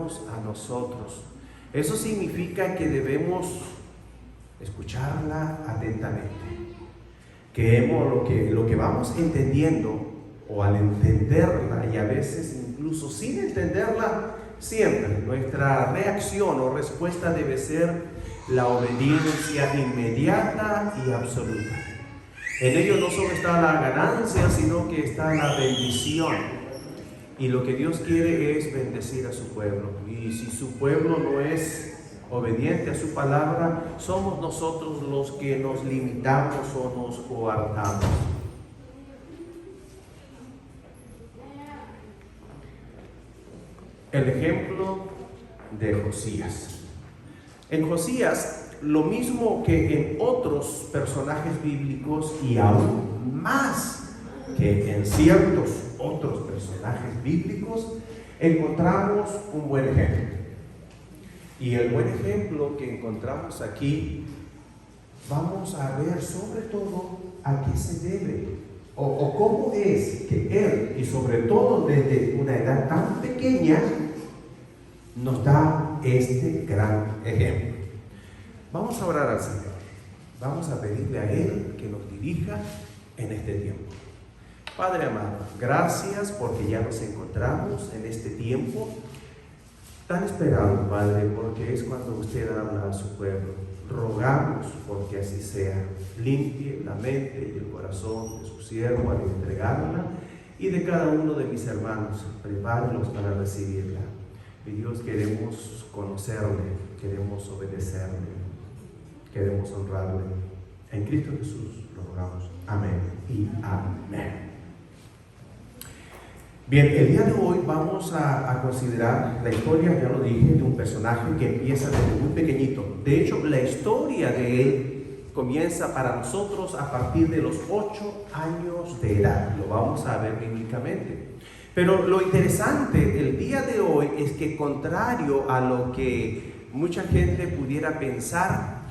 hablarnos a nosotros. Eso significa que debemos escucharla atentamente. Que lo que vamos entendiendo, o al entenderla, y a veces incluso sin entenderla, siempre nuestra reacción o respuesta debe ser la obediencia inmediata y absoluta. En ello no solo está la ganancia, sino que está la bendición. Y lo que Dios quiere es bendecir a su pueblo. Y si su pueblo no es obediente a su palabra, somos nosotros los que nos limitamos o nos coartamos. El ejemplo de Josías. En Josías, lo mismo que en otros personajes bíblicos y aún más que en ciertos otros personajes bíblicos, encontramos un buen ejemplo. Y el buen ejemplo que encontramos aquí, vamos a ver sobre todo a qué se debe o cómo es que él, y sobre todo desde una edad tan pequeña, nos da este gran ejemplo. Vamos a orar al Señor. Vamos a pedirle a Él que nos dirija en este tiempo. Padre amado, gracias porque ya nos encontramos en este tiempo tan esperado, Padre, porque es cuando usted habla a su pueblo. Rogamos porque así sea. Limpie la mente y el corazón de su siervo al entregarla, y de cada uno de mis hermanos, prepáralos para recibirla. Y Dios, queremos conocerle, queremos obedecerle, queremos honrarle. En Cristo Jesús lo rogamos. Amén y amén. Bien, el día de hoy vamos a considerar la historia, ya lo dije, de un personaje que empieza desde muy pequeñito. De hecho, la historia de él comienza para nosotros a partir de los 8 años de edad. Lo vamos a ver bíblicamente. Pero lo interesante el día de hoy es que, contrario a lo que mucha gente pudiera pensar,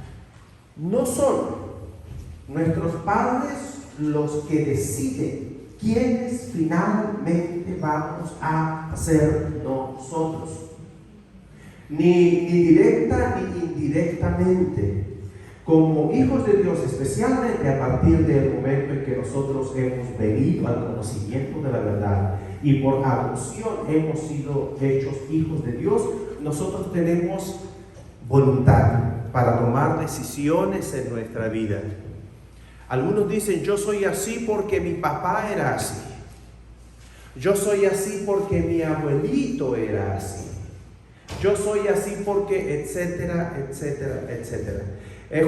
no son nuestros padres los que deciden quiénes finalmente vamos a ser nosotros, ni directa ni indirectamente. Como hijos de Dios, especialmente a partir del momento en que nosotros hemos venido al conocimiento de la verdad y por adopción hemos sido hechos hijos de Dios, nosotros tenemos voluntad para tomar decisiones en nuestra vida. Algunos dicen, yo soy así porque mi papá era así. Yo soy así porque mi abuelito era así. Yo soy así porque, etcétera, etcétera, etcétera.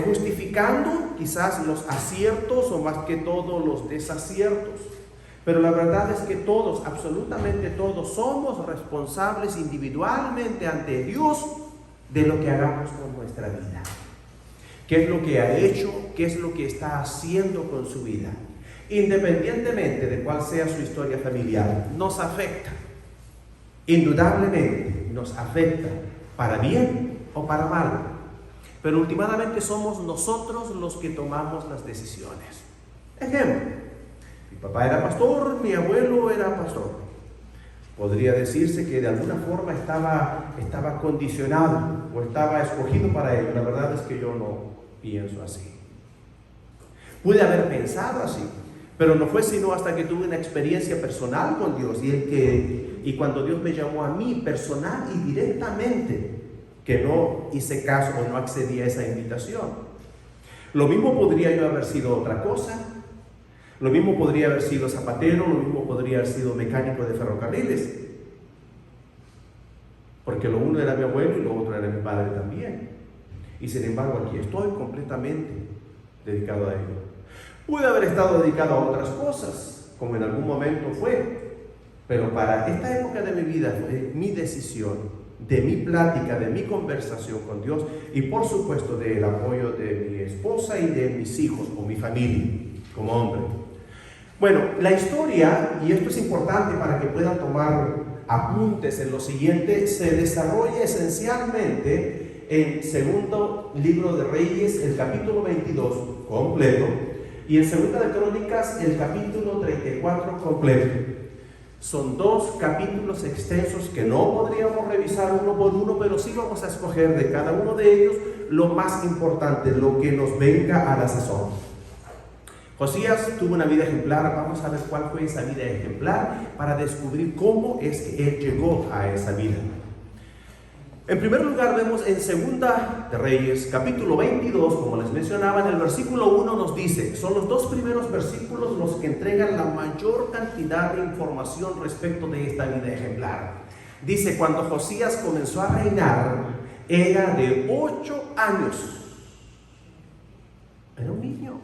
Justificando quizás los aciertos o más que todo los desaciertos. Pero la verdad es que todos, absolutamente todos, somos responsables individualmente ante Dios de lo que hagamos con nuestra vida. ¿Qué es lo que ha hecho? ¿Qué es lo que está haciendo con su vida? Independientemente de cuál sea su historia familiar, nos afecta. Indudablemente nos afecta, para bien o para mal. Pero últimamente somos nosotros los que tomamos las decisiones. Ejemplo, mi papá era pastor, mi abuelo era pastor. Podría decirse que de alguna forma estaba condicionado o estaba escogido para ello. La verdad es que yo no pienso así. Pude haber pensado así, pero no fue sino hasta que tuve una experiencia personal con Dios y cuando Dios me llamó a mí personal y directamente, que no hice caso o no accedí a esa invitación. Lo mismo podría yo haber sido otra cosa. Lo mismo podría haber sido zapatero, lo mismo podría haber sido mecánico de ferrocarriles. Porque lo uno era mi abuelo y lo otro era mi padre también. Y sin embargo aquí estoy completamente dedicado a ello. Pude haber estado dedicado a otras cosas, como en algún momento fue. Pero para esta época de mi vida fue mi decisión, de mi plática, de mi conversación con Dios y por supuesto del apoyo de mi esposa y de mis hijos o mi familia como hombre. Bueno, la historia, y esto es importante para que puedan tomar apuntes en lo siguiente, se desarrolla esencialmente en segundo libro de Reyes, el capítulo 22 completo, y en segunda de Crónicas, el capítulo 34 completo. Son 2 capítulos extensos que no podríamos revisar uno por uno, pero sí vamos a escoger de cada uno de ellos lo más importante, lo que nos venga al asesor. Josías tuvo una vida ejemplar. Vamos a ver cuál fue esa vida ejemplar para descubrir cómo es que él llegó a esa vida. En primer lugar, vemos en Segunda de Reyes, capítulo 22, como les mencionaba, en el versículo 1 nos dice, son los 2 primeros versículos los que entregan la mayor cantidad de información respecto de esta vida ejemplar. Dice, cuando Josías comenzó a reinar, era de 8 años. Era un niño.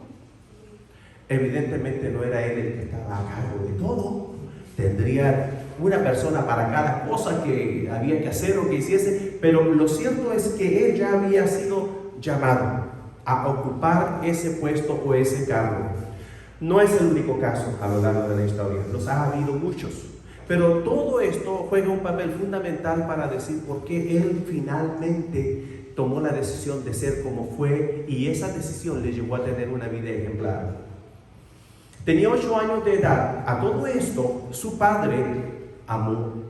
Evidentemente no era él el que estaba a cargo de todo. Tendría una persona para cada cosa que había que hacer o que hiciese, pero lo cierto es que él ya había sido llamado a ocupar ese puesto o ese cargo. No es el único caso a lo largo de la historia, los ha habido muchos, pero todo esto juega un papel fundamental para decir por qué él finalmente tomó la decisión de ser como fue, y esa decisión le llevó a tener una vida ejemplar. Tenía 8 años de edad. A todo esto, su padre, Amón,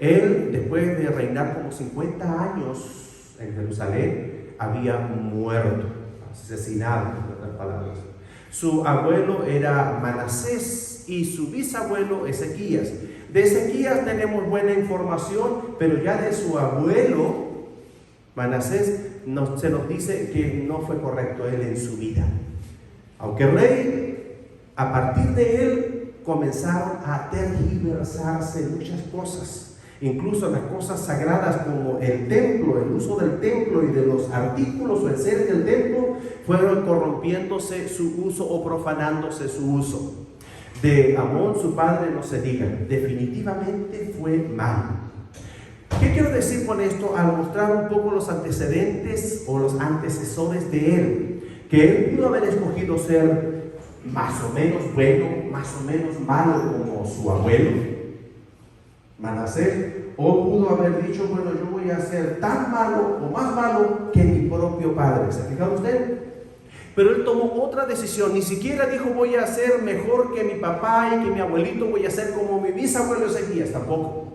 él, después de reinar como 50 años en Jerusalén, había muerto, asesinado, en otras palabras. Su abuelo era Manasés y su bisabuelo Ezequías. De Ezequías tenemos buena información, pero ya de su abuelo Manasés se nos dice que no fue correcto él en su vida. Aunque rey, a partir de él comenzaron a tergiversarse muchas cosas, incluso las cosas sagradas como el templo, el uso del templo y de los artículos o el ser del templo, fueron corrompiéndose su uso o profanándose su uso. De Amón, su padre, no se diga, definitivamente fue malo. ¿Qué quiero decir con esto? Al mostrar un poco los antecedentes o los antecesores de él, que él pudo haber escogido ser más o menos bueno, más o menos malo como su abuelo Manasés, o pudo haber dicho, bueno, yo voy a ser tan malo o más malo que mi propio padre. ¿Se ha fijado usted? Pero él tomó otra decisión. Ni siquiera dijo voy a ser mejor que mi papá y que mi abuelito, voy a ser como mi bisabuelo Ezequías, tampoco.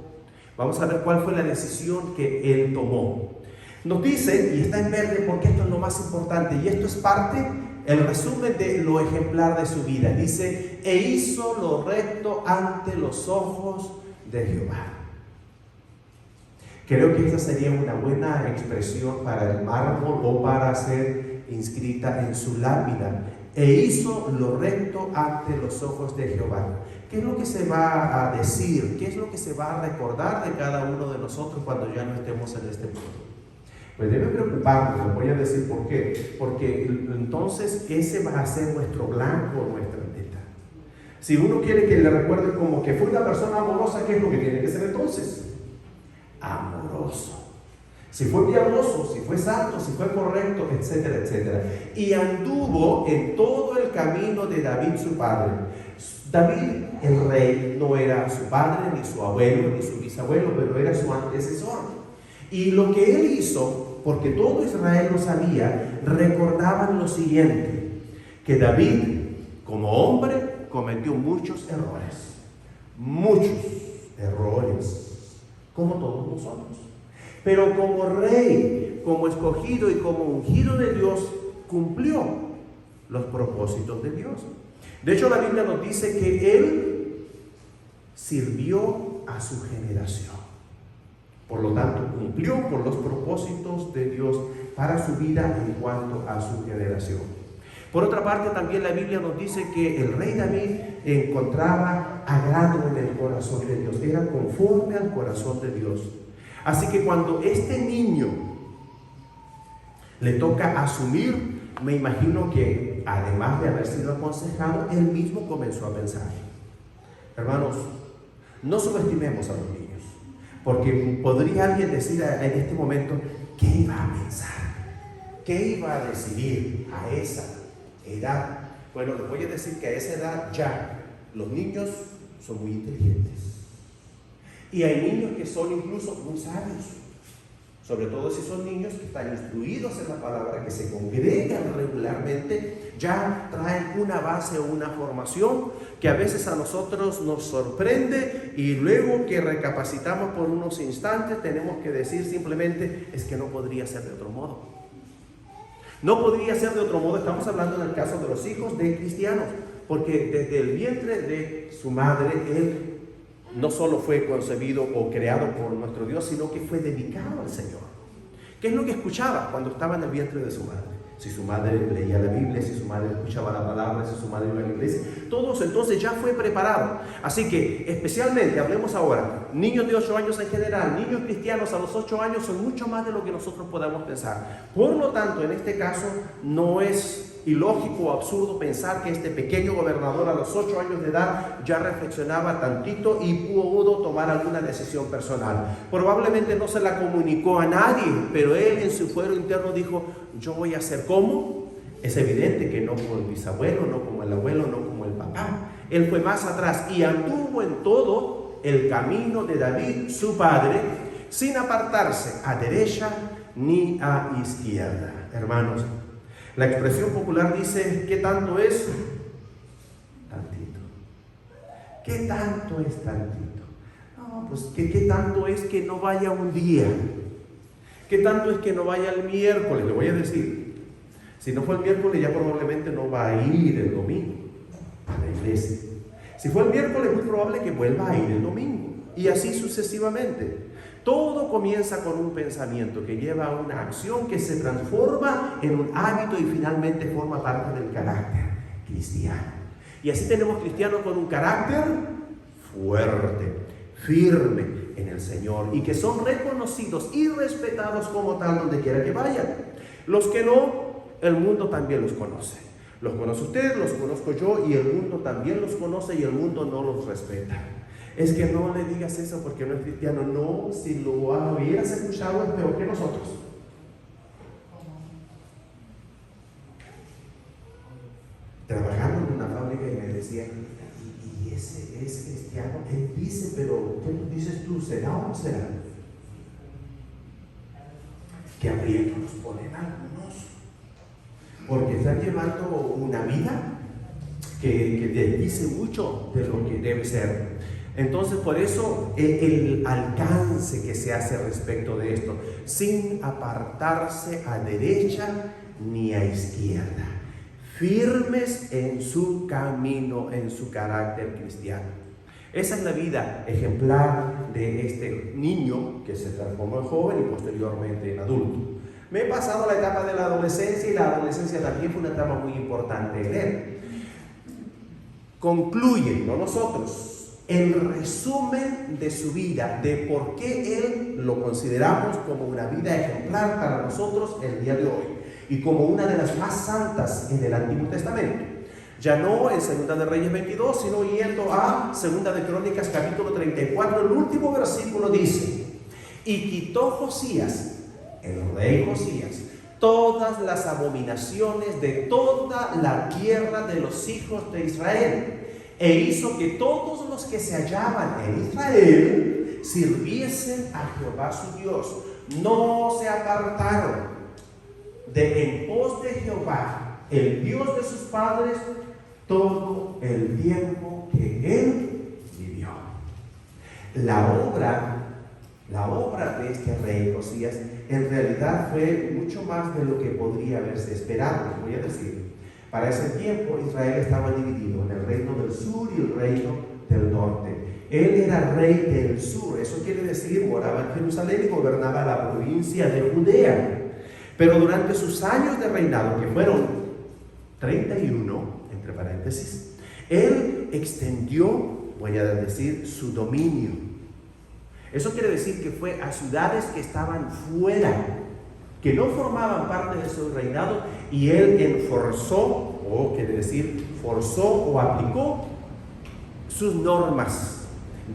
Vamos a ver cuál fue la decisión que él tomó. Nos dice, y está en verde porque esto es lo más importante, y esto es parte, el resumen de lo ejemplar de su vida. Dice, e hizo lo recto ante los ojos de Jehová. Creo que esta sería una buena expresión para el mármol o para ser inscrita en su lápida. E hizo lo recto ante los ojos de Jehová. ¿Qué es lo que se va a decir? ¿Qué es lo que se va a recordar de cada uno de nosotros cuando ya no estemos en este mundo? Pues debe preocuparnos, les voy a decir por qué. Porque entonces ese va a ser nuestro blanco, nuestra meta. Si uno quiere que le recuerden como que fue una persona amorosa, ¿qué es lo que tiene que ser entonces? Amoroso. Si fue piadoso, si fue santo, si fue correcto, etcétera, etcétera. Y anduvo en todo el camino de David su padre. David, el rey, no era su padre, ni su abuelo, ni su bisabuelo, pero era su antecesor. Y lo que él hizo, porque todo Israel lo sabía, recordaban lo siguiente, que David, como hombre, cometió muchos errores, como todos nosotros. Pero como rey, como escogido y como ungido de Dios, cumplió los propósitos de Dios. De hecho, la Biblia nos dice que él sirvió a su generación. Por lo tanto, cumplió con los propósitos de Dios para su vida en cuanto a su generación. Por otra parte, también la Biblia nos dice que el rey David encontraba agrado en el corazón de Dios, era conforme al corazón de Dios. Así que cuando este niño le toca asumir, me imagino que además de haber sido aconsejado, él mismo comenzó a pensar. Hermanos, no subestimemos a los niños. Porque podría alguien decir en este momento, ¿qué iba a pensar? ¿Qué iba a decidir a esa edad? Bueno, les voy a decir que a esa edad ya los niños son muy inteligentes. Y hay niños que son incluso muy sabios. sobre todo si son niños que están instruidos en la palabra, que se congregan regularmente, ya traen una base o una formación que a veces a nosotros nos sorprende, y luego que recapacitamos por unos instantes tenemos que decir simplemente, es que no podría ser de otro modo. No podría ser de otro modo. Estamos hablando en el caso de los hijos de cristianos, porque desde el vientre de su madre, él no solo fue concebido o creado por nuestro Dios, sino que fue dedicado al Señor. ¿Qué es lo que escuchaba cuando estaba en el vientre de su madre? Si su madre leía la Biblia, si su madre escuchaba la palabra, si su madre iba a la iglesia, todos entonces ya fue preparado. Así que especialmente, hablemos ahora, niños de 8 años en general, niños cristianos a los 8 años son mucho más de lo que nosotros podamos pensar. Por lo tanto, en este caso no es ilógico o absurdo pensar que este pequeño gobernador a los 8 años de edad ya reflexionaba tantito y pudo tomar alguna decisión personal. Probablemente no se la comunicó a nadie, pero él en su fuero interno dijo, yo voy a hacer como. Es evidente que no como el bisabuelo, no como el abuelo, no como el papá. Él fue más atrás y anduvo en todo el camino de David, su padre, sin apartarse a derecha ni a izquierda. Hermanos, la expresión popular dice, ¿qué tanto es? Tantito. ¿Qué tanto es tantito? No, pues ¿qué tanto es que no vaya un día? ¿Qué tanto es que no vaya el miércoles? Le voy a decir, si no fue el miércoles ya probablemente no va a ir el domingo a la iglesia. Si fue el miércoles, es muy probable que vuelva a ir el domingo, y así sucesivamente. Todo comienza con un pensamiento que lleva a una acción que se transforma en un hábito y finalmente forma parte del carácter cristiano. Y así tenemos cristianos con un carácter fuerte, firme en el Señor, y que son reconocidos y respetados como tal donde quiera que vayan. Los que no, el mundo también los conoce. Los conoce usted, los conozco yo, y el mundo también los conoce, y el mundo no los respeta. Es que no le digas eso porque no es cristiano. No, si lo hubieras escuchado es peor que nosotros. Trabajaba en una fábrica y me decían, ¿y ese es cristiano? Él dice, pero ¿qué dices tú? ¿Será o no será? Que habría que nos poner algunos, porque están llevando una vida que dice mucho de lo que debe ser. Entonces, por eso el alcance que se hace respecto de esto, sin apartarse a derecha ni a izquierda, firmes en su camino, en su carácter cristiano. Esa es la vida ejemplar de este niño que se transformó en joven y posteriormente en adulto. Me he pasado la etapa de la adolescencia, y la adolescencia también fue una etapa muy importante en él. Concluye, no nosotros, el resumen de su vida, de por qué él lo consideramos como una vida ejemplar para nosotros el día de hoy, y como una de las más santas en el Antiguo Testamento. Ya no en 2 de Reyes 22, sino yendo a 2 de Crónicas capítulo 34, el último versículo dice, y quitó Josías, el rey Josías, todas las abominaciones de toda la tierra de los hijos de Israel, e hizo que todos los que se hallaban en Israel sirviesen a Jehová su Dios. No se apartaron de en pos de Jehová, el Dios de sus padres, todo el tiempo que él vivió. La obra de este rey Josías en realidad fue mucho más de lo que podría haberse esperado. Les voy a decir, para ese tiempo Israel estaba dividido en el reino del sur y el reino del norte. Él era rey del sur, eso quiere decir moraba en Jerusalén y gobernaba la provincia de Judea. Pero durante sus años de reinado, que fueron 31, entre paréntesis, él extendió, voy a decir, su dominio. Eso quiere decir que fue a ciudades que estaban fuera, que no formaban parte de su reinado, y él enforzó, o quiere decir, forzó o aplicó sus normas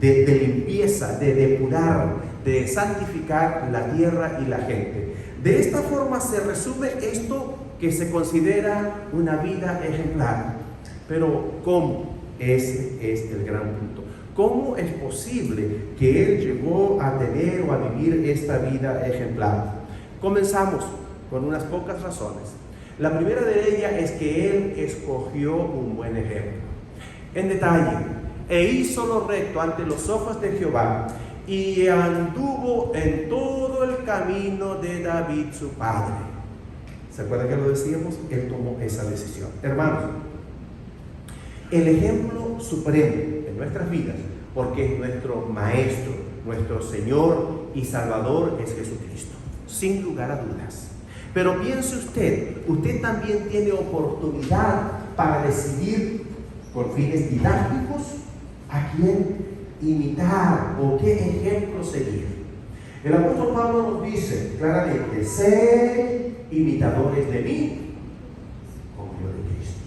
de limpieza, de depurar, de santificar la tierra y la gente. De esta forma se resume esto que se considera una vida ejemplar. Pero ¿cómo? Ese es el gran punto. ¿Cómo es posible que él llegó a tener o a vivir esta vida ejemplar? Comenzamos con unas pocas razones. La primera de ellas es que él escogió un buen ejemplo. En detalle, e hizo lo recto ante los ojos de Jehová, y anduvo en todo el camino de David su padre. ¿Se acuerdan que lo decíamos? Él tomó esa decisión. Hermanos, el ejemplo supremo en nuestras vidas, porque es nuestro Maestro, nuestro Señor y Salvador, es Jesucristo, sin lugar a dudas. Pero piense usted también tiene oportunidad para decidir con fines didácticos a quién imitar o qué ejemplo seguir. El apóstol Pablo nos dice claramente: sed imitadores de mí como yo de Cristo.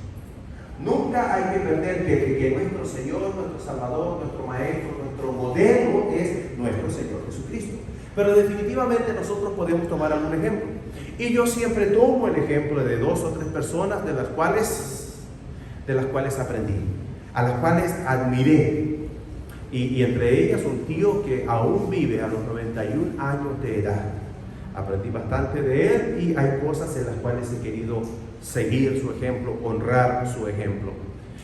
Nunca hay que perder que nuestro Señor, nuestro Salvador, nuestro Maestro, nuestro modelo es nuestro Señor Jesucristo. Pero definitivamente nosotros podemos tomar algún ejemplo. Y yo siempre tomo el ejemplo de 2 o 3 personas de las cuales aprendí, a las cuales admiré. Y entre ellas un tío que aún vive a los 91 años de edad. Aprendí bastante de él y hay cosas en las cuales he querido seguir su ejemplo, honrar su ejemplo.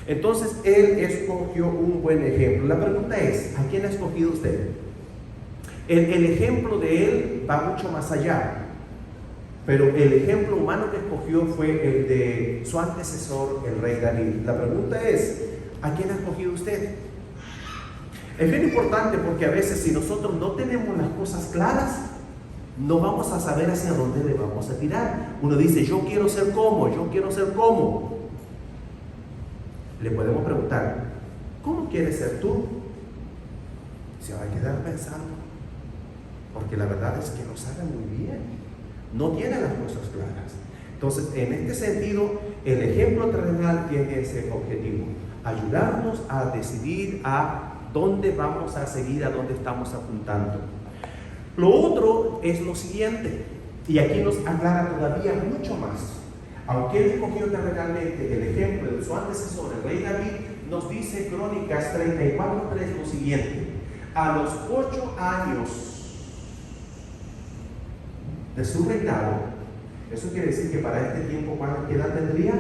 Entonces él escogió un buen ejemplo. La pregunta es: ¿a quién ha escogido usted? El ejemplo de él va mucho más allá, pero el ejemplo humano que escogió fue el de su antecesor, el rey David. La pregunta es: ¿a quién ha escogido usted? Es bien importante, porque a veces si nosotros no tenemos las cosas claras, no vamos a saber hacia dónde le vamos a tirar. Uno dice: yo quiero ser como. Le podemos preguntar: ¿cómo quieres ser tú? Se va a quedar pensando, porque la verdad es que no sabe muy bien, no tiene las cosas claras. Entonces, en este sentido, el ejemplo terrenal tiene ese objetivo: ayudarnos a decidir a dónde vamos a seguir, a dónde estamos apuntando. Lo otro es lo siguiente, y aquí nos aclara todavía mucho más. Aunque él escogió terrenalmente el ejemplo de su antecesor, el rey David, nos dice Crónicas 34:3 lo siguiente: a los 8 años de su reinado, eso quiere decir que para este tiempo, ¿qué edad tendría?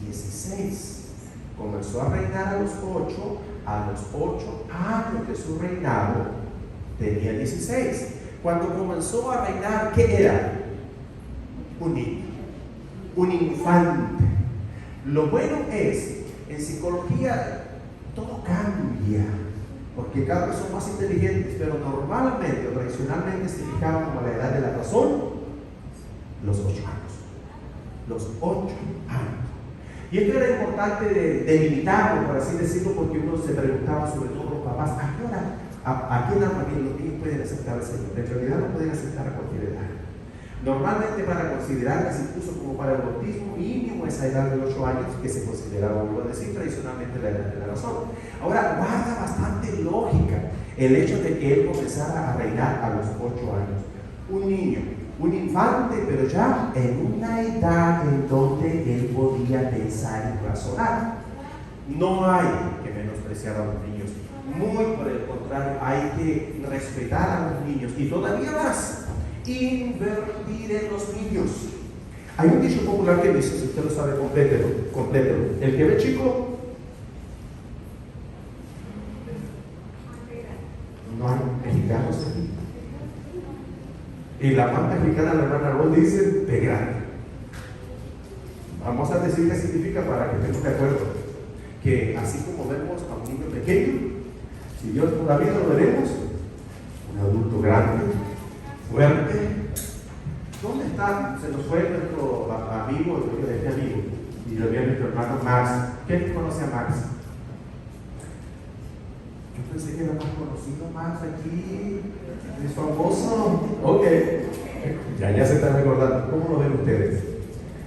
16. Comenzó a reinar a los 8 años de su reinado tenía 16. Cuando comenzó a reinar, ¿qué era? Un niño, un infante. Lo bueno es, en psicología todo cambia, porque cada vez son más inteligentes, pero normalmente o tradicionalmente se fijaba como la edad de la razón, los 8 años. Los 8 años. Y esto era importante delimitarlo, por así decirlo, porque uno se preguntaba, sobre todo los papás: ¿a qué edad los niños pueden aceptar al Señor? En realidad no pueden aceptar a cualquier edad. Normalmente, para considerarlas incluso como para el bautismo mínimo, esa edad de 8 años, que se consideraba, vuelvo a decir, tradicionalmente la edad de la razón. Ahora, guarda bastante lógica el hecho de que él comenzara a reinar a los 8 años. Un niño, un infante, pero ya en una edad en donde él podía pensar y razonar. No hay que menospreciar a los niños, muy por el contrario, hay que respetar a los niños, y todavía más, invertir en los niños. Hay un dicho popular que dice, si usted lo sabe, complételo: el que ve chico, no hay mexicanos aquí. Y la más mexicana, la hermana Rol, dice pegar. Vamos a decir qué significa para que estemos de acuerdo. Que así como vemos a un niño pequeño, si Dios todavía lo veremos, un adulto grande, fuerte. ¿Dónde está? Se nos fue nuestro amigo, y lo vi a nuestro hermano Max. ¿Quién conoce a Max? Yo pensé que era más conocido Max aquí. Es famoso. Ok. Ya se están recordando. ¿Cómo lo ven ustedes?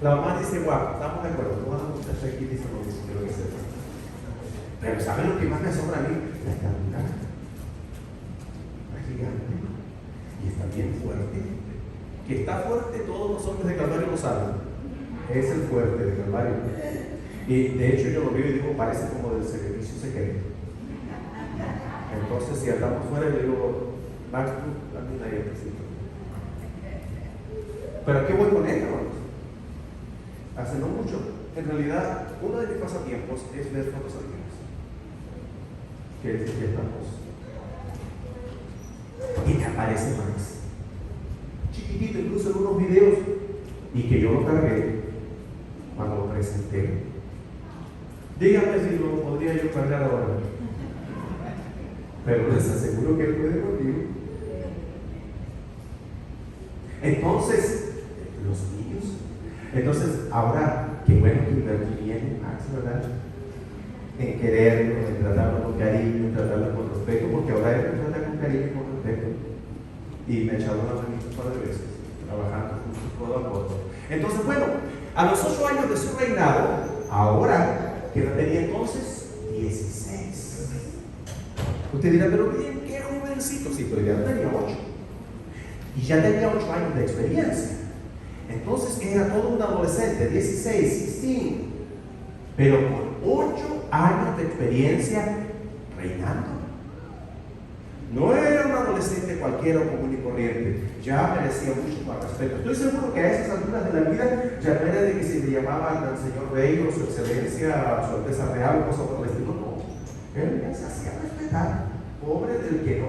La mamá dice: guau, estamos de acuerdo. Todas las muchachas aquí dicen lo mismo, quiero que sepan. Pero ¿saben lo que más me asombra a mí? La estatura. Es gigante. Y está bien fuerte. Que está fuerte, todos los hombres de Calvario lo saben. Es el fuerte de Calvario. Y de hecho yo lo veo y digo: parece como del servicio secreto. Entonces, si andamos fuera, le digo, Max, tú, a mí nadie te sigue. ¿Pero a qué voy con él, hermanos? Hace no mucho. En realidad, uno de mis pasatiempos es ver fotos antiguas. Que es que estamos. Y me aparece Max. Chiquitito, incluso en unos videos. Y que yo lo cargué cuando lo presenté. Dígame si lo podría yo cargar ahora. Pero les aseguro que él puede conmigo. Entonces, los niños. Entonces, ahora, qué bueno que invertí bien en Max, ¿verdad? En quererlo, en tratarlo con cariño, en tratarlo con respeto, porque ahora él me trata con cariño y con respeto. Y me ha echado una manita un par de veces, trabajando codo a codo. Entonces, bueno, a los 8 años de su reinado, ahora, ¿qué edad tenía entonces? 16. Usted dirá, pero bien, qué jovencito. Sí, pero ya tenía 8. Y ya tenía 8 años de experiencia. Entonces era todo un adolescente, 16, 16. Pero con 8 años de experiencia reinando. No era un adolescente cualquiera común y corriente. Ya merecía mucho más respeto. Estoy seguro que a esas alturas de la vida ya no era de que se le llamaba al señor rey o su excelencia, su alteza real o cosas por el estilo. No. Él ya se hacía respetar. Pobre del que no.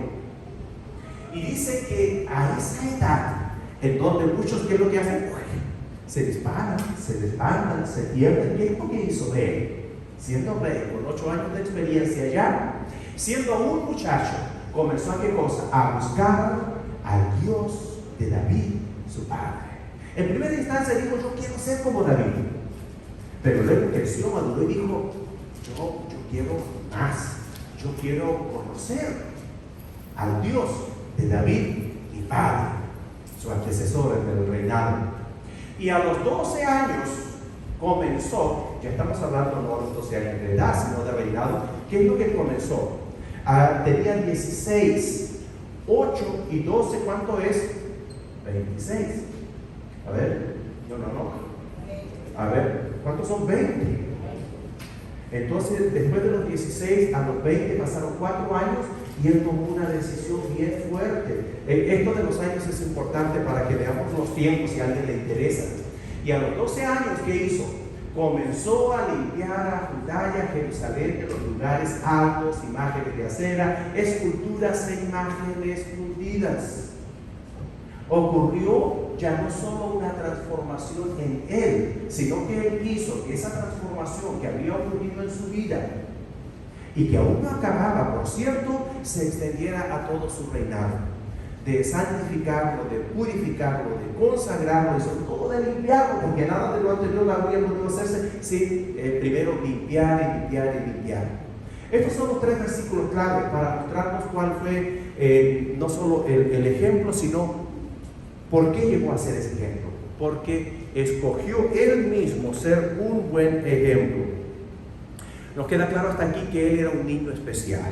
Y dice que a esa edad, en donde muchos, ¿qué es lo que hacen? Se disparan, se desbandan, se pierden. ¿Qué es lo que hizo él? Siendo rey, con 8 años de experiencia ya, siendo un muchacho, comenzó a ¿qué cosa? A buscar al Dios de David, su padre. En primera instancia dijo, yo quiero ser como David. Pero luego creció, maduró y dijo, yo quiero más. Yo quiero conocer al Dios de David, mi padre, su antecesor en el reinado. Y a los 12 años comenzó, ya estamos hablando no a los 12 años de edad, sino de reinado. ¿Qué es lo que comenzó? Tenía 16, 8 y 12, ¿cuánto es? 26. A ver, no. A ver, ¿cuántos son 20? Entonces, después de los 16 a los 20 pasaron 4 años y él tomó una decisión bien fuerte. Esto de los años es importante para que veamos los tiempos si a alguien le interesa. Y a los 12 años, ¿qué hizo? Comenzó a limpiar a Judá y a Jerusalén de los lugares altos, imágenes de acera, esculturas e imágenes fundidas. Ocurrió ya no solo una transformación en él, sino que él quiso que esa transformación que había ocurrido en su vida y que aún no acababa, por cierto, se extendiera a todo su reinado, de santificarlo, de purificarlo, de consagrarlo y sobre todo de limpiarlo, porque nada de lo anterior habría podido hacerse sin primero limpiar. Estos son los 3 versículos clave para mostrarnos cuál fue no solo el ejemplo, sino por qué llegó a ser ese ejemplo. Porque escogió él mismo ser un buen ejemplo. Nos queda claro hasta aquí que él era un niño especial,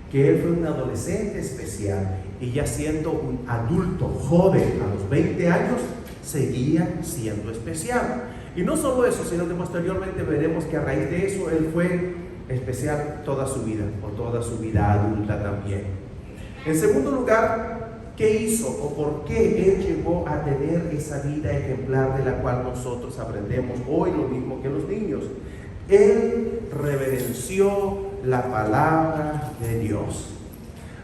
que él fue un adolescente especial y ya siendo un adulto joven a los 20 años, seguía siendo especial. Y no solo eso, sino que posteriormente veremos que a raíz de eso él fue especial toda su vida, o toda su vida adulta también. En segundo lugar, ¿qué hizo o por qué él llegó a tener esa vida ejemplar de la cual nosotros aprendemos hoy lo mismo que los niños? Él reverenció la palabra de Dios.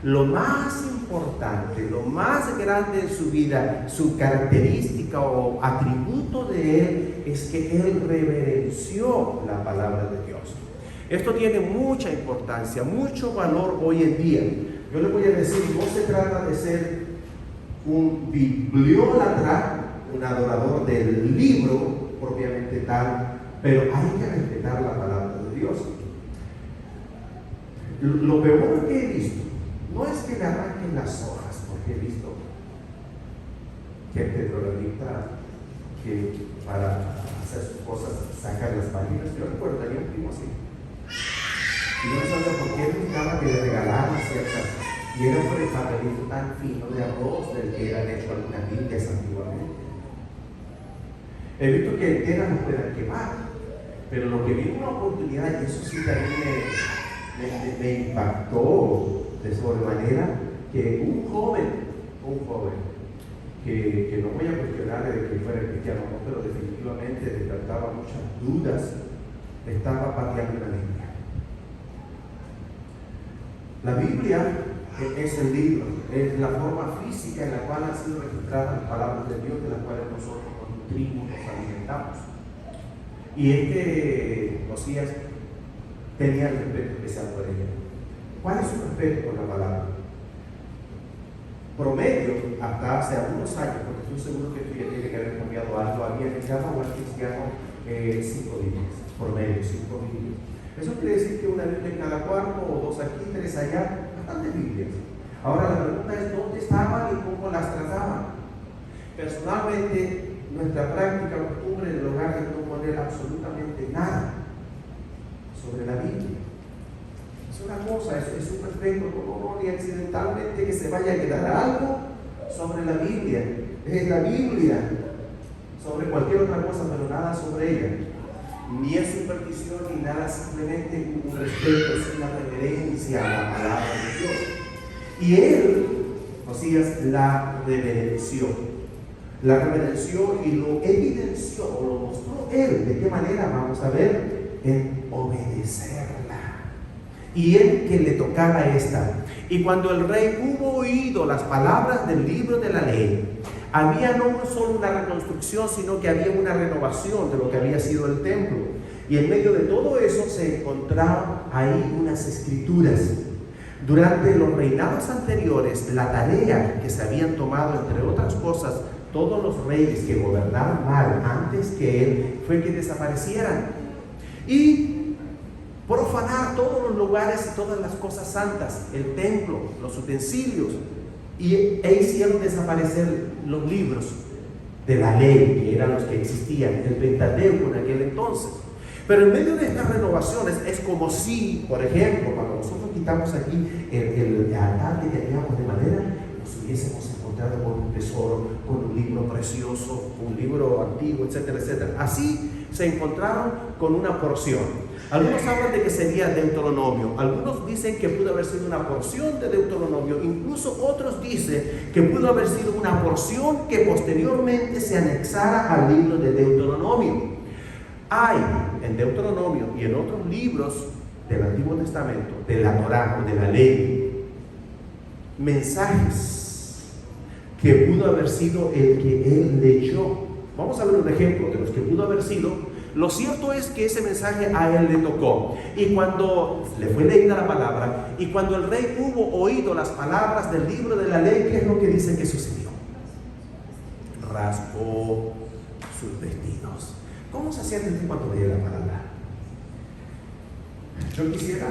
Lo más importante, lo más grande de su vida, su característica o atributo de él es que él reverenció la palabra de Dios. Esto tiene mucha importancia, mucho valor hoy en día. Yo le voy a decir, no se trata de ser un bibliólatra, un adorador del libro propiamente tal, pero hay que respetar la palabra de Dios. Lo peor que he visto no es que le arranquen las hojas, porque he visto gente drogadicta que para hacer sus cosas sacan las páginas. Yo recuerdo, tenía un primo así. Y yo no sabía por qué buscaba que le regalaran ciertas. Y era por el papelito tan fino de arroz del que eran hechos algunas Biblias antiguamente. He visto que enteras no puedan quemar, pero lo que vi una oportunidad, y eso sí también me impactó de sobremanera que un joven, que no voy a cuestionarle de que fuera cristiano, no, pero definitivamente despertaba muchas dudas, estaba pateando la Biblia. La Biblia es el libro, es la forma física en la cual han sido registradas las palabras de Dios, de las cuales nosotros nos nutrimos, nos alimentamos. Y Josías tenía el respeto especial por ella. ¿Cuál es su respeto por la palabra? Promedio, hasta hace algunos años, porque estoy seguro que esto ya tiene que haber cambiado algo, había cristiano o al cristiano 5 Biblias, promedio, 5 Biblias. Eso quiere decir que una Biblia en cada cuarto, o 2 aquí, 3 allá, bastantes Biblias. Ahora la pregunta es dónde estaban y cómo las trataban. Personalmente, nuestra práctica costumbre en el hogar es no poner absolutamente nada sobre la Biblia. Es una cosa, es un respeto, no, ni accidentalmente que se vaya a quedar algo sobre la Biblia. Es la Biblia sobre cualquier otra cosa, pero nada sobre ella. Ni es superstición ni nada, simplemente un respeto, es una reverencia a la palabra de Dios. Y él, Josías, la reverenció y lo evidenció, o lo mostró él. ¿De qué manera? Vamos a ver, en obedecerla. Y él que le tocaba esta. Y cuando el rey hubo oído las palabras del libro de la ley, había no solo una reconstrucción, sino que había una renovación de lo que había sido el templo. Y en medio de todo eso se encontraban ahí unas escrituras. Durante los reinados anteriores, la tarea que se habían tomado, entre otras cosas, todos los reyes que gobernaban mal antes que él, fue que desaparecieran y profanar todos los lugares y todas las cosas santas, el templo, los utensilios, e hicieron desaparecer los libros de la ley, que eran los que existían, el Pentateuco en aquel entonces. Pero en medio de estas renovaciones es como si, por ejemplo, cuando nosotros quitamos aquí el altar que teníamos de madera, nos hubiésemos encontrado con un tesoro, con un libro precioso, un libro antiguo, etcétera, etcétera. Así se encontraron con una porción. Algunos hablan de que sería Deuteronomio, algunos dicen que pudo haber sido una porción de Deuteronomio, incluso otros dicen que pudo haber sido una porción que posteriormente se anexara al libro de Deuteronomio. Hay en Deuteronomio y en otros libros del Antiguo Testamento, de la Torá o de la ley, mensajes que pudo haber sido el que él leyó. Vamos a ver un ejemplo de los que pudo haber sido. Lo cierto es que ese mensaje a él le tocó, y cuando le fue leída la palabra, y cuando el rey hubo oído las palabras del libro de la ley, ¿qué es lo que dicen que sucedió? Rasgó sus vestidos. ¿Cómo se siente cuando leía la palabra? Yo quisiera,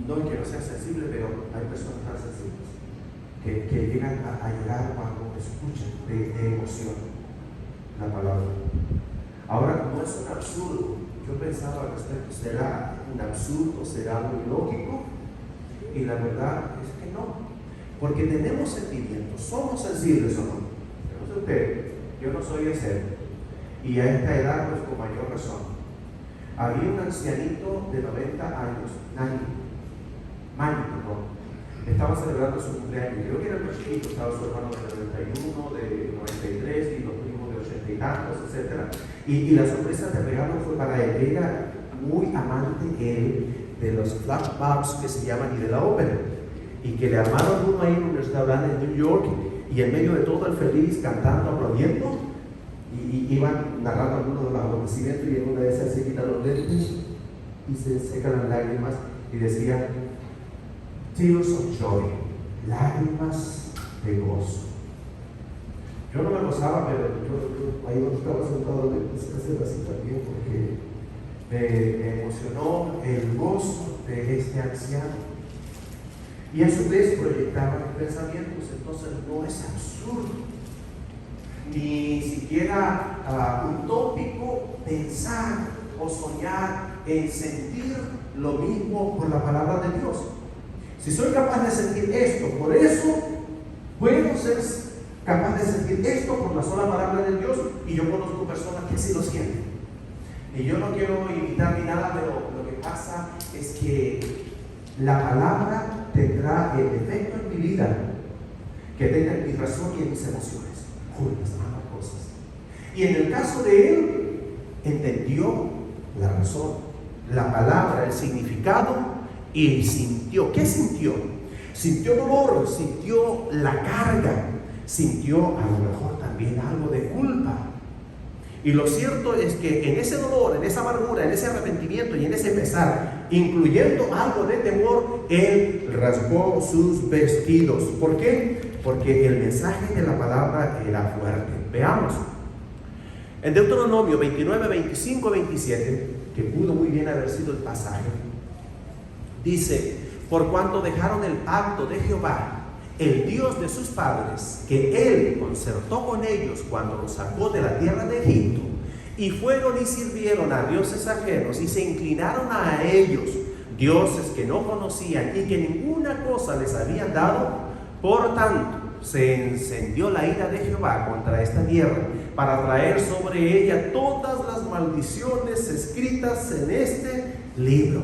no quiero ser sensible, pero hay personas tan sensibles que llegan a llorar cuando escuchan de emoción la palabra. Ahora, no es un absurdo. Yo pensaba al respecto, ¿será un absurdo? ¿Será algo ilógico? Y la verdad es que no, porque tenemos sentimientos, somos sensibles o no. No sé usted, yo no soy ese, y a esta edad pues con mayor razón. Había un ancianito de 90 años, Manny, estaba celebrando su cumpleaños. Creo que era el más chiquito, estaba su hermano de 91, de 93 y los primos de 80 y tantos, etc. Y la sorpresa de regalo fue para él. Era muy amante él de los flashbacks que se llaman y de la ópera, y que le armaron uno ahí en un restaurante en New York, y en medio de todo el feliz cantando, aplaudiendo, y iban narrando algunos de los acontecimientos, y en una de esas se quitan los lentes y se secan las lágrimas y decía tears of joy, lágrimas de gozo. Yo no me gozaba, pero yo ahí donde estaba sentado me puse a hacer así también, porque me emocionó el gozo de este anciano. Y a su vez proyectaba mis pensamientos. Entonces no es absurdo, ni siquiera utópico pensar o soñar en sentir lo mismo por la palabra de Dios. Si soy capaz de sentir esto, por eso puedo ser capaz de sentir esto por la sola palabra de Dios, y yo conozco personas que así lo sienten. Y yo no quiero imitar ni nada, pero lo que pasa es que la palabra tendrá el efecto en mi vida que tenga en mi razón y en mis emociones, juntas, ambas cosas. Y en el caso de él, entendió la razón, la palabra, el significado y sintió. ¿Qué sintió? Sintió dolor, sintió la carga, sintió a lo mejor también algo de culpa. Y lo cierto es que en ese dolor, en esa amargura, en ese arrepentimiento y en ese pesar, incluyendo algo de temor, él rasgó sus vestidos. ¿Por qué? Porque el mensaje de la palabra era fuerte. Veamos. En Deuteronomio 29, 25, 27, que pudo muy bien haber sido el pasaje, dice: por cuanto dejaron el pacto de Jehová, el Dios de sus padres, que él concertó con ellos cuando los sacó de la tierra de Egipto, y fueron y sirvieron a dioses ajenos y se inclinaron a ellos, dioses que no conocían y que ninguna cosa les habían dado. Por tanto, se encendió la ira de Jehová contra esta tierra para traer sobre ella todas las maldiciones escritas en este libro.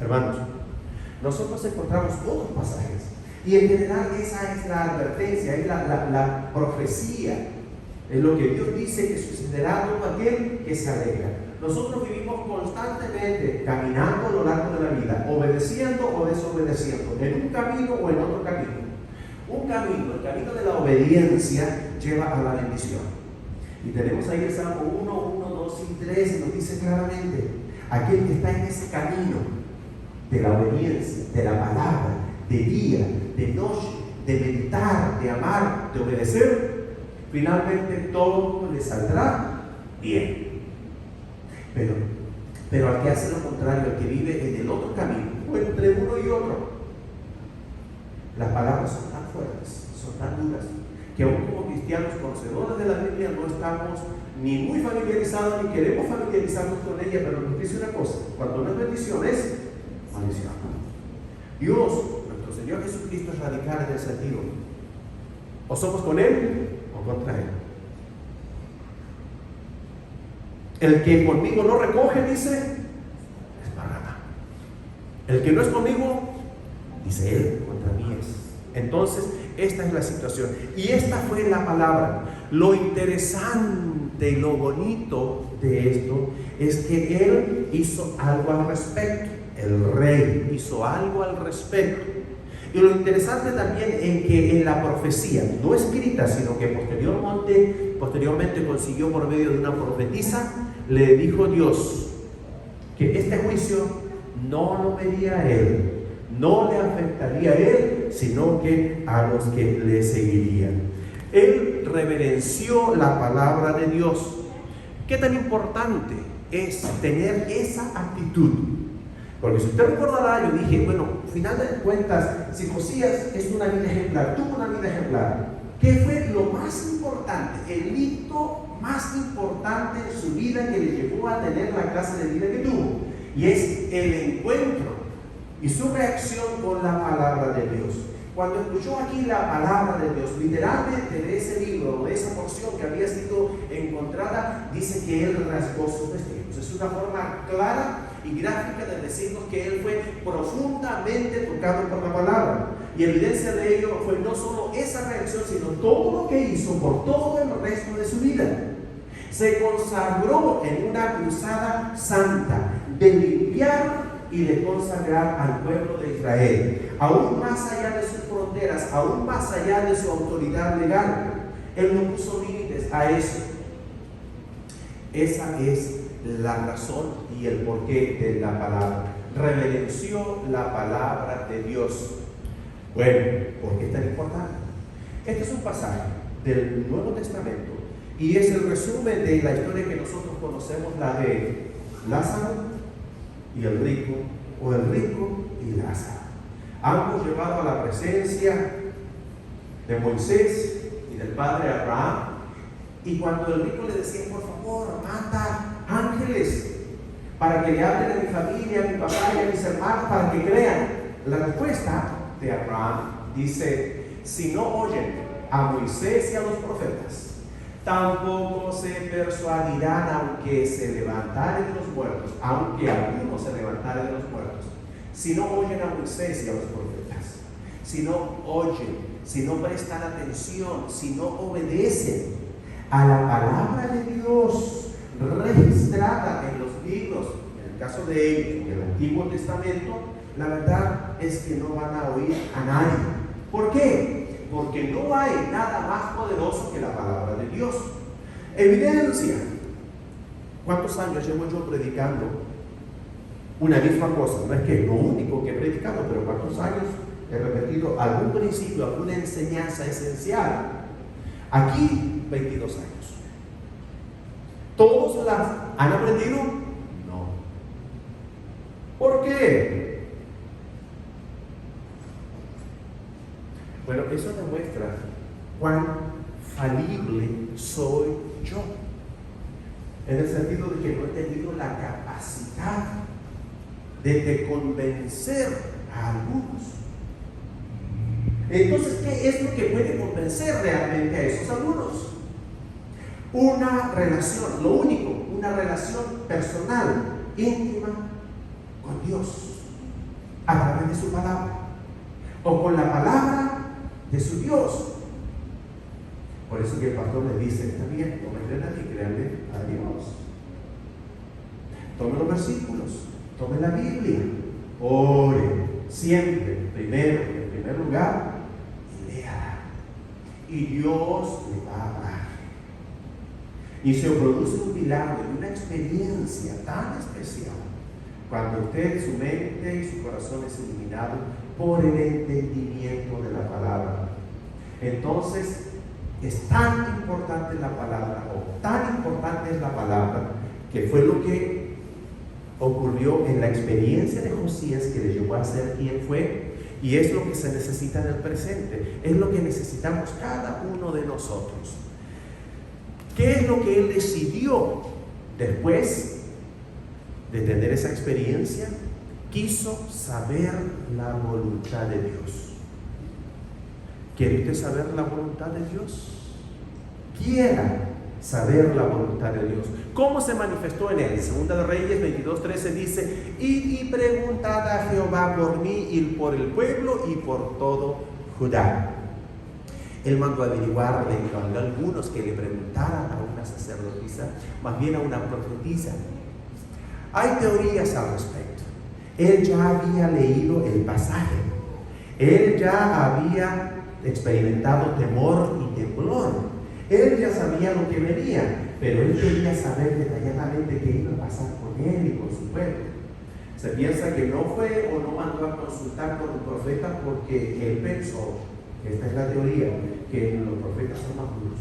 Hermanos, nosotros encontramos otros pasajes y en general esa es la advertencia, es la profecía, es lo que Dios dice que sucederá a todo aquel que se alegra. Nosotros vivimos constantemente caminando a lo largo de la vida, obedeciendo o desobedeciendo, en un camino o en otro camino. Un camino, el camino de la obediencia, lleva a la bendición. Y tenemos ahí el Salmo 1, 2 y 3, y nos dice claramente: aquel que está en ese camino de la obediencia, de la palabra, de día, de noche, de meditar, de amar, de obedecer, finalmente todo le saldrá bien. Pero al que hace lo contrario, al que vive en el otro camino, o entre uno y otro, las palabras son tan fuertes, son tan duras, que aún como cristianos conocedores de la Biblia no estamos ni muy familiarizados ni queremos familiarizarnos con ella, pero nos dice una cosa: cuando no es bendición, es maldición. Dios, nuestro Señor Jesucristo, es radical en el sentido: o somos con Él o contra Él. El que conmigo no recoge, dice, es marrana. El que no es conmigo, dice él, contra mí es. Entonces, esta es la situación. Y esta fue la palabra. Lo interesante y lo bonito de esto es que él hizo algo al respecto. El rey hizo algo al respecto. Y lo interesante también es que en la profecía, no escrita, sino que posteriormente consiguió por medio de una profetisa, le dijo Dios que este juicio no lo vería a él, no le afectaría a él, sino que a los que le seguirían. Él reverenció la palabra de Dios. ¿Qué tan importante es tener esa actitud? Porque si usted recordará, yo dije, bueno, al final de cuentas, si Josías es una vida ejemplar, tuvo una vida ejemplar, ¿qué fue lo más importante, el hito más importante en su vida que le llevó a tener la clase de vida que tuvo? Y es el encuentro y su reacción con la palabra de Dios. Cuando escuchó aquí la palabra de Dios, literalmente de ese libro, de esa porción que había sido encontrada, dice que él rasgó sus vestidos. Es una forma clara y gráfica de decirnos que él fue profundamente tocado por la palabra. Y evidencia de ello fue no solo esa reacción, sino todo lo que hizo por todo el resto de su vida. Se consagró en una cruzada santa de limpiar y de consagrar al pueblo de Israel, aún más allá de sus fronteras, aún más allá de su autoridad legal. Él no puso límites a eso. Esa es la razón y el porqué de la palabra. Reverenció la palabra de Dios. Bueno, ¿por qué es tan importante? Este es un pasaje del Nuevo Testamento y es el resumen de la historia que nosotros conocemos, la de Lázaro y el rico, o el rico y Lázaro. Ambos llevados a la presencia de Moisés y del padre Abraham. Y cuando el rico le decía, por favor, mata ángeles para que le hablen a mi familia, a mi papá y a mis hermanos para que crean, la respuesta de Abraham dice: si no oyen a Moisés y a los profetas, tampoco se persuadirán aunque se levantaren de los muertos, aunque algunos se levantaren de los muertos, si no oyen a Moisés y a los profetas, si no oyen, si no prestan atención, si no obedecen a la palabra de Dios registrada en los libros, en el caso de ellos, en el Antiguo Testamento, la verdad es que no van a oír a nadie. ¿Por qué? Porque no hay nada más poderoso que la palabra de Dios. Evidencia. ¿Cuántos años llevo yo predicando una misma cosa? No es que es lo único que he predicado, pero ¿cuántos años he repetido algún principio, alguna enseñanza esencial? Aquí, 22 años. ¿Todos las han aprendido? No. ¿Por qué? Bueno, eso demuestra cuán falible soy yo, en el sentido de que no he tenido la capacidad de convencer a algunos. Entonces, ¿qué es lo que puede convencer realmente a esos algunos? Una relación, lo único, una relación personal, íntima con Dios, a través de su palabra, o con la palabra de su Dios. Por eso que el pastor le dice: está bien, no me crean a mí, créanle a Dios. Tome los versículos, tome la Biblia, ore siempre, primero, en primer lugar, y léala. Y Dios le va a hablar. Y se produce un milagro y una experiencia tan especial cuando usted, su mente y su corazón es iluminado por el entendimiento de la palabra. Entonces, es tan importante la palabra, o tan importante es la palabra, que fue lo que ocurrió en la experiencia de Josías que le llevó a ser quien fue, y es lo que se necesita en el presente, es lo que necesitamos cada uno de nosotros. ¿Qué es lo que él decidió después de tener esa experiencia? Quiso saber la voluntad de Dios. ¿Quiere usted saber la voluntad de Dios? Quiera saber la voluntad de Dios. ¿Cómo se manifestó en él? Segunda de Reyes 22:13 dice: y preguntad a Jehová por mí y por el pueblo y por todo Judá. Él mandó a averiguarle a algunos que le preguntaran a una sacerdotisa, más bien a una profetisa. Hay teorías al respecto. Él ya había leído el pasaje. Él ya había experimentado temor y temblor. Él ya sabía lo que venía, pero él quería saber detalladamente qué iba a pasar con él y con su pueblo. Se piensa que no fue o no mandó a consultar con un profeta porque él pensó, esta es la teoría, que los profetas son más duros.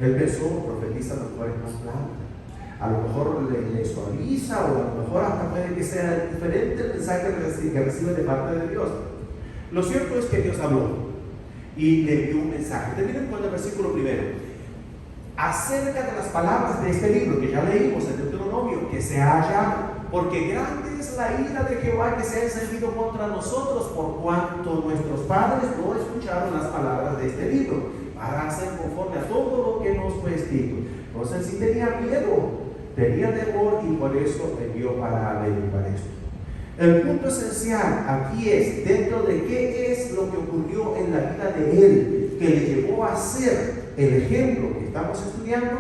Él pensó, profetiza los cuales más blandas. A lo mejor le suaviza, o a lo mejor hasta puede que sea diferente el mensaje que recibe de parte de Dios. Lo cierto es que Dios habló y le dio un mensaje. Terminen con el versículo primero. Acerca de las palabras de este libro que ya leímos en Deuteronomio, que se halla, porque grande es la ira de Jehová que se ha encendido contra nosotros, por cuanto nuestros padres no escucharon las palabras de este libro, para hacer conforme a todo lo que nos fue escrito. Entonces sí tenía miedo, tenía temor, y por eso me dio para averiguar esto. El punto esencial aquí es, dentro de qué es lo que ocurrió en la vida de él, que le llevó a ser el ejemplo que estamos estudiando.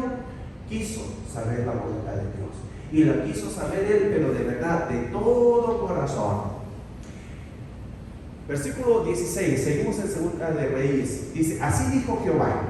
Quiso saber la voluntad de Dios, y la quiso saber él, pero de verdad, de todo corazón. Versículo 16, seguimos en Segunda de Reyes, dice: así dijo Jehová: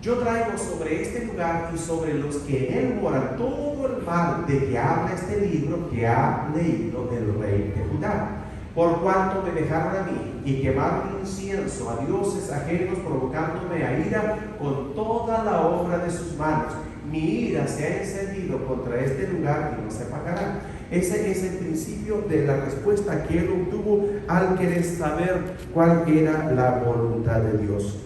yo traigo sobre este lugar y sobre los que en él moran todo el mal de que habla este libro que ha leído el rey de Judá, por cuanto me dejaron a mí y quemaron incienso a dioses ajenos, provocándome a ira con toda la obra de sus manos. Mi ira se ha encendido contra este lugar y no se apagará. Ese es el principio de la respuesta que él obtuvo al querer saber cuál era la voluntad de Dios.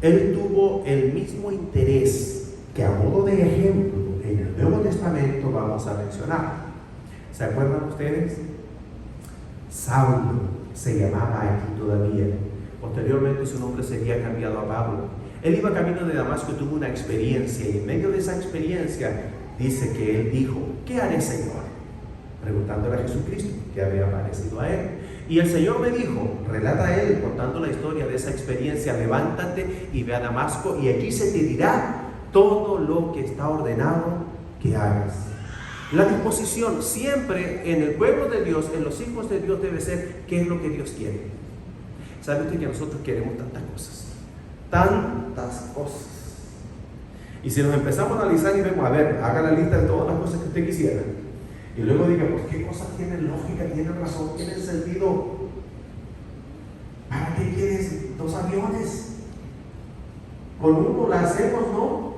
Él tuvo el mismo interés que, a modo de ejemplo, en el Nuevo Testamento vamos a mencionar. ¿Se acuerdan ustedes? Saulo se llamaba aquí todavía, Posteriormente su nombre sería cambiado a Pablo. Él iba camino de Damasco y tuvo una experiencia, y en medio de esa experiencia dice que él dijo: ¿qué haré, Señor? Preguntándole a Jesucristo que había aparecido a él. Y el Señor me dijo, relata él contando la historia de esa experiencia: levántate y ve a Damasco, y allí se te dirá todo lo que está ordenado que hagas. La disposición siempre en el pueblo de Dios, en los hijos de Dios, debe ser qué es lo que Dios quiere. ¿Sabe usted que nosotros queremos tantas cosas? Tantas cosas. Y si nos empezamos a analizar y vemos, a ver, haga la lista de todas las cosas que usted quisiera, y luego diga, pues qué cosas tienen lógica, tienen razón, tienen sentido. ¿Para qué quieres 2 aviones? Con uno la hacemos, ¿no?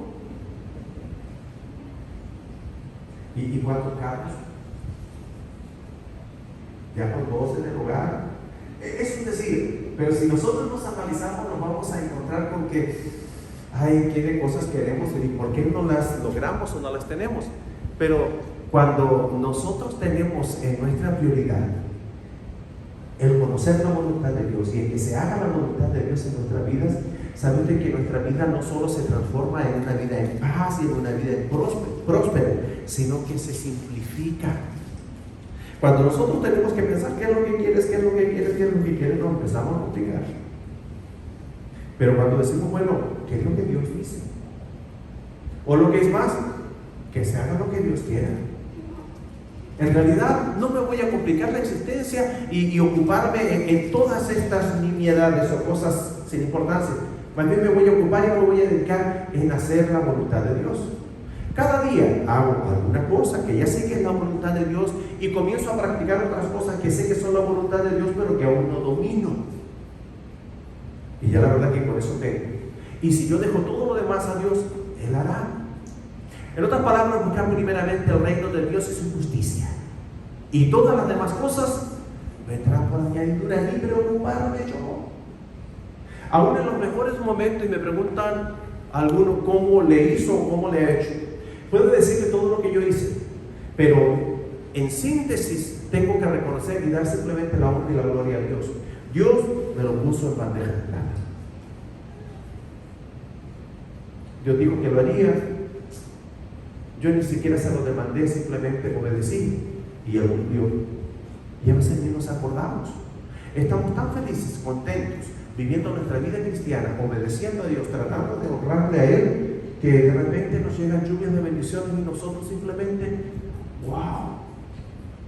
¿Y cuántos carros? Ya con 2 en el hogar. Es un decir, pero si nosotros nos analizamos, nos vamos a encontrar con que, ay, qué de cosas queremos y por qué no las logramos o no las tenemos. Pero cuando nosotros tenemos en nuestra prioridad el conocer la voluntad de Dios y el que se haga la voluntad de Dios en nuestras vidas, ¿sabe usted que nuestra vida no solo se transforma en una vida en paz y en una vida próspera, sino que se simplifica? Cuando nosotros tenemos que pensar qué es lo que quieres, qué es lo que quieres, qué es lo que quieres, nos empezamos a complicar. Pero cuando decimos, bueno, ¿qué es lo que Dios dice? O lo que es más, que se haga lo que Dios quiera. En realidad no me voy a complicar la existencia y ocuparme en todas estas nimiedades o cosas sin importancia. Más bien me voy a ocupar y me voy a dedicar en hacer la voluntad de Dios. Cada día hago alguna cosa que ya sé que es la voluntad de Dios y comienzo a practicar otras cosas que sé que son la voluntad de Dios, pero que aún no domino. Y ya la verdad que con eso tengo. Y si yo dejo todo lo demás a Dios, Él hará. En otras palabras, buscar primeramente el reino de Dios y su justicia. Y todas las demás cosas vendrán por añadidura, ni preocuparme yo. Aún en los mejores momentos, y me preguntan algunos cómo le hizo o cómo le ha hecho, puedo decirle todo lo que yo hice, pero en síntesis tengo que reconocer y dar simplemente la honra y la gloria a Dios. Dios me lo puso en bandeja de plata. Dios dijo que lo haría. Yo ni siquiera se lo demandé, simplemente obedecí y Él cumplió. Y a veces ni nos acordamos. Estamos tan felices, contentos, viviendo nuestra vida cristiana, obedeciendo a Dios, tratando de honrarle a Él, que de repente nos llegan lluvias de bendiciones y nosotros simplemente, wow,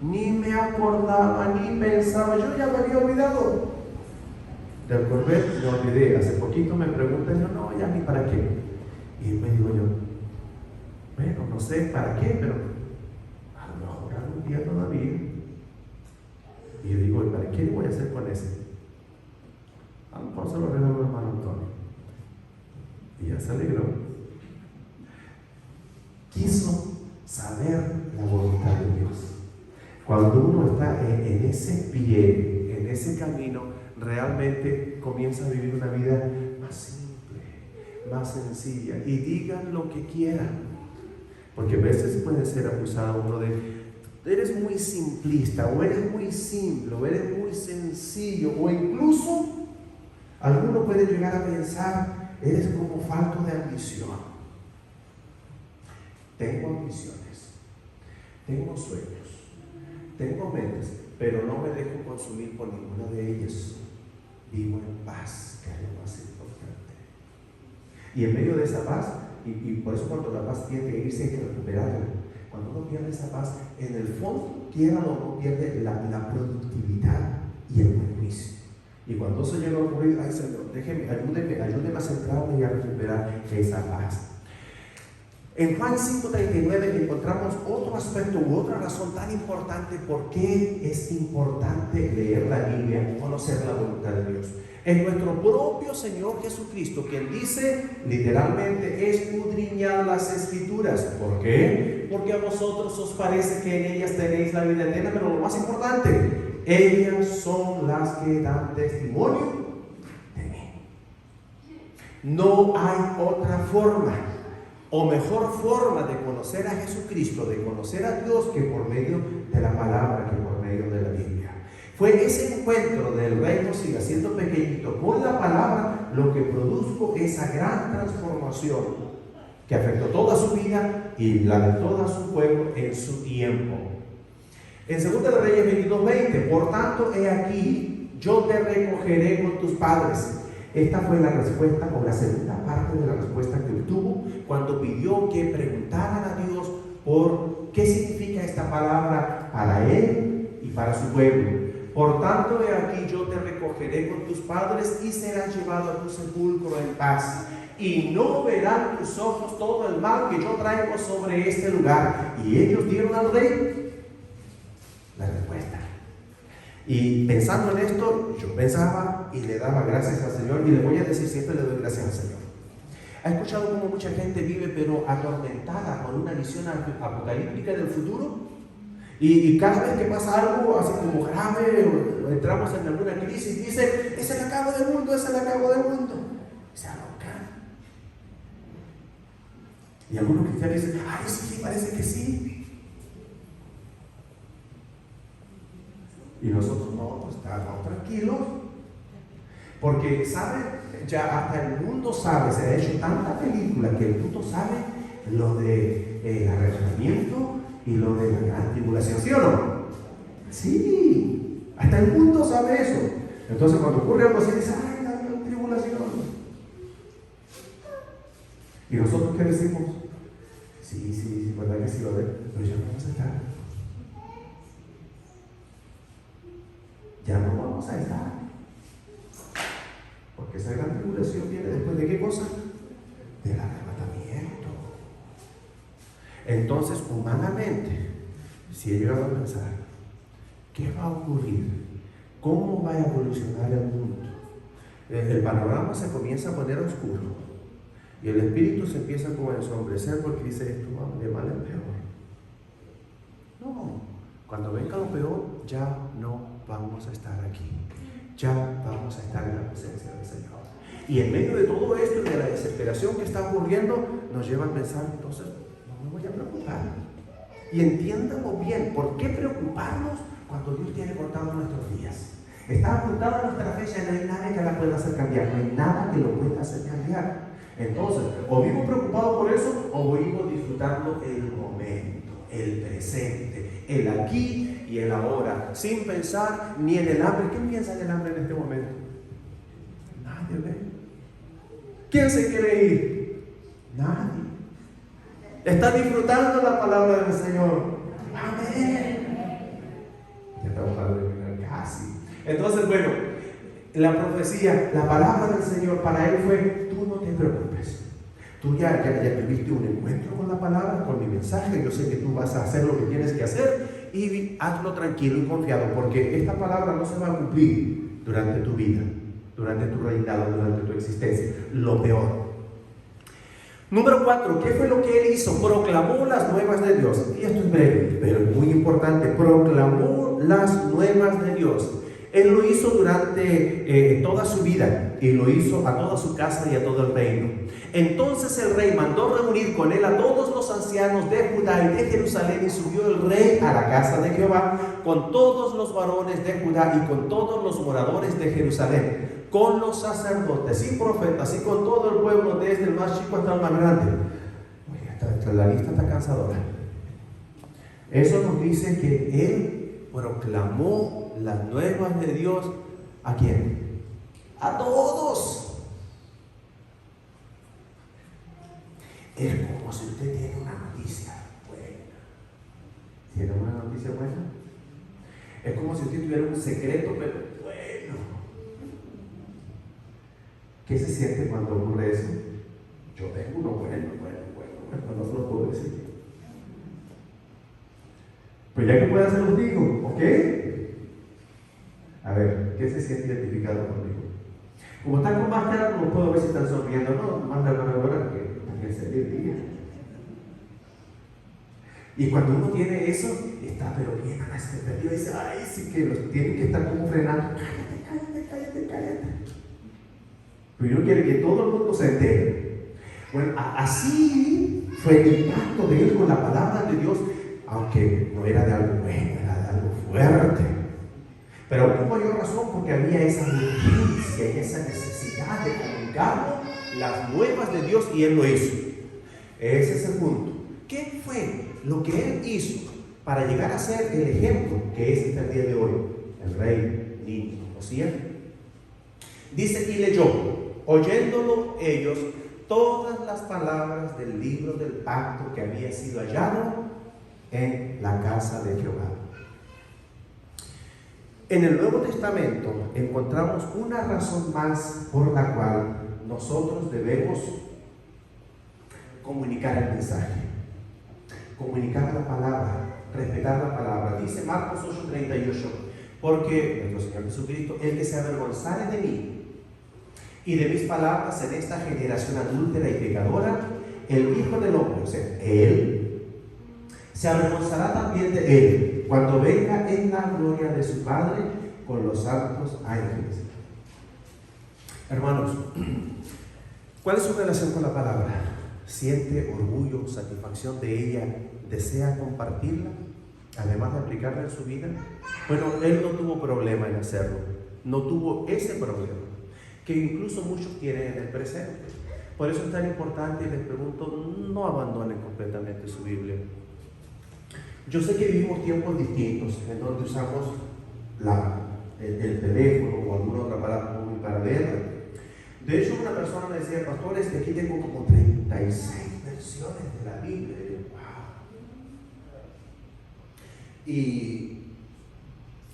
ni me acordaba, ni pensaba, yo ya me había olvidado. Del Corvette me olvidé. Hace poquito me preguntan, no, ya ni para qué. Y me digo yo, bueno, no sé para qué, pero a lo mejor algún día todavía. Y yo digo, ¿y para qué voy a hacer con ese? A lo mejor se lo regalo a hermano Antonio. Y ya se alegró. Quiso saber la voluntad de Dios. Cuando uno está en ese pie, en ese camino, realmente comienza a vivir una vida más simple, más sencilla. Y digan lo que quieran. Porque a veces puede ser acusado uno de, eres muy simplista, o eres muy simple, o eres muy sencillo, o incluso alguno puede llegar a pensar, eres como falto de ambición. Tengo ambiciones, tengo sueños, tengo metas, pero no me dejo consumir por ninguna de ellas. Vivo en paz, que es lo más importante. Y en medio de esa paz, y por eso cuando la paz tiene que irse hay que recuperarla. Cuando uno pierde esa paz, en el fondo, quiera o no, pierde la productividad y el buen juicio. Y cuando eso llega a ocurrir, ay Señor, ayúdeme a centrarme y a recuperar esa paz. En Juan 5:39 encontramos otro aspecto u otra razón tan importante por qué es importante leer la Biblia, conocer la voluntad de Dios. Es nuestro propio Señor Jesucristo quien dice literalmente, escudriñad las Escrituras. ¿Por qué? Porque a vosotros os parece que en ellas tenéis la vida eterna, pero lo más importante, ellas son las que dan testimonio de mí. No hay otra forma o mejor forma de conocer a Jesucristo, de conocer a Dios, que por medio de la palabra, que por medio de la Biblia. Fue ese encuentro del reino sigue siendo pequeñito con la palabra lo que produjo esa gran transformación que afectó toda su vida y la de todo su pueblo en su tiempo. En 2 de Reyes 22:20, por tanto, he aquí, yo te recogeré con tus padres. Esta fue la respuesta, o la segunda parte de la respuesta que obtuvo cuando pidió que preguntaran a Dios por qué significa esta palabra para él y para su pueblo. Por tanto, he aquí, yo te recogeré con tus padres y serás llevado a tu sepulcro en paz. Y no verán tus ojos todo el mal que yo traigo sobre este lugar. Y ellos dieron al rey la respuesta. Y pensando en esto, yo pensaba y le daba gracias al Señor, y le voy a decir, siempre le doy gracias al Señor. ¿Ha escuchado cómo mucha gente vive pero atormentada con una visión apocalíptica del futuro? Y cada vez que pasa algo así como grave, o entramos en alguna crisis, dice, es el acabo del mundo, es el acabo del mundo. Se alocan. Y algunos cristianos dicen, ay, sí, parece que sí. Y nosotros no, pues estamos tranquilos. Porque, ¿sabe? Ya hasta el mundo sabe, se ha hecho tanta película que el mundo sabe lo de arrebatamiento y lo de la gran tribulación, ¿sí o no? Sí, hasta el mundo sabe eso. Entonces cuando ocurre algo así, dice, ay, la gran tribulación. ¿Y nosotros qué decimos? Sí, verdad que sí lo ve, pero ya no vamos a estar. Ya no vamos a estar. Porque esa gran tribulación viene después de ¿qué cosa? Del arrebatamiento. Entonces, humanamente, si he llegado a pensar, ¿qué va a ocurrir? ¿Cómo va a evolucionar el mundo? El panorama se comienza a poner oscuro y el espíritu se empieza como a ensombrecer porque dice, esto va de mal en peor. No, cuando venga lo peor, ya no vamos a estar aquí. Ya vamos a estar en la presencia del Señor. Y en medio de todo esto y de la desesperación que está ocurriendo, nos lleva a pensar, entonces, no me voy a preocupar. Y entiéndalo bien, ¿por qué preocuparnos cuando Dios tiene cortado nuestros días? Está apuntada nuestra fecha y no hay nada que la pueda hacer cambiar, no hay nada que lo pueda hacer cambiar. Entonces, o vivo preocupado por eso, o vivo disfrutando el momento, el presente, el aquí y el ahora, sin pensar ni en el hambre. ¿Quién piensa en el hambre en este momento? Nadie ve. ¿Quién se quiere ir? Nadie. Está disfrutando la palabra del Señor. Amén. Ya estamos hablando de terminar casi. Entonces, bueno, la profecía, la palabra del Señor para él fue, tú no te preocupes. Tú ya tuviste un encuentro con la palabra, con mi mensaje. Yo sé que tú vas a hacer lo que tienes que hacer y hazlo tranquilo y confiado, porque esta palabra no se va a cumplir durante tu vida, durante tu reinado, durante tu existencia. Lo peor. Número 4, ¿qué fue lo que él hizo? Proclamó las nuevas de Dios. Y esto es breve, pero es muy importante. Proclamó las nuevas de Dios. Él lo hizo durante toda su vida y lo hizo a toda su casa y a todo el reino. Entonces el rey mandó reunir con él a todos los ancianos de Judá y de Jerusalén, y subió el rey a la casa de Jehová con todos los varones de Judá y con todos los moradores de Jerusalén, con los sacerdotes y profetas y con todo el pueblo, desde el más chico hasta el más grande. Oye, la lista está cansadora. Eso nos dice que él proclamó las nuevas de Dios. ¿A quién? A todos. Es como si usted tiene una noticia buena. ¿Tiene una noticia buena? Es como si usted tuviera un secreto, pero bueno. ¿Qué se siente cuando ocurre eso? Yo tengo uno bueno, no se lo puedo decir. Pues ya que pueda se los digo, ¿ok? A ver, ¿qué se siente identificado conmigo? Como están con máscara, no puedo ver si están sonriendo. No, máscara que también se día. Y cuando uno tiene eso, está pero bien a la expectativa y dice, ay, sí que los tienen que estar como frenando. Cállate. Pero uno quiere que todo el mundo se entere. Bueno, así fue el impacto de él con la palabra de Dios, aunque no era de algo bueno, era de algo fuerte. Pero aún con mayor razón porque había esa urgencia y esa necesidad de comunicarnos las nuevas de Dios, y Él lo hizo. Ese es el punto. ¿Qué fue lo que Él hizo para llegar a ser el ejemplo que es hasta el día de hoy? El rey niño Josías. Dice, y leyó, oyéndolo ellos, todas las palabras del libro del pacto que había sido hallado en la casa de Jehová. En el Nuevo Testamento encontramos una razón más por la cual nosotros debemos comunicar el mensaje, comunicar la palabra, respetar la palabra. Dice Marcos 8:38, porque nuestro Señor Jesucristo, el que se avergonzare de mí y de mis palabras en esta generación adúltera y pecadora, el Hijo del Hombre, o sea, Él, se avergonzará también de Él cuando venga en la gloria de su Padre con los santos ángeles. Hermanos, ¿cuál es su relación con la palabra? ¿Siente orgullo, satisfacción de ella? ¿Desea compartirla? Además de aplicarla en su vida. Bueno, Él no tuvo problema en hacerlo. No tuvo ese problema que incluso muchos tienen en el presente. Por eso es tan importante, y les pregunto, no abandonen completamente su Biblia. Yo sé que vivimos tiempos distintos en donde usamos el teléfono o alguna otra palabra móvil para leerla. De hecho, una persona me decía, pastor, es que aquí tengo como 36 versiones de la Biblia. Y yo, wow.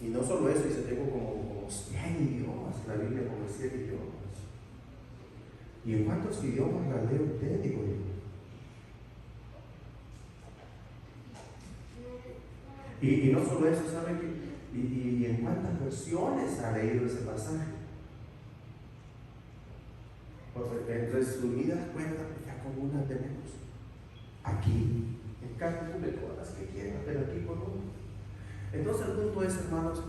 Y no solo eso, dice, tengo como 100 idiomas, la Biblia como 100 idiomas. ¿Y en cuántos idiomas la lee usted? Digo yo. Y no solo eso, ¿sabe qué? ¿Y en cuántas versiones ha leído ese pasaje? Porque en resumidas cuentas, ya con una tenemos. Aquí, en cálculo de todas las que quieran, pero aquí con una. Entonces el punto es, hermanos,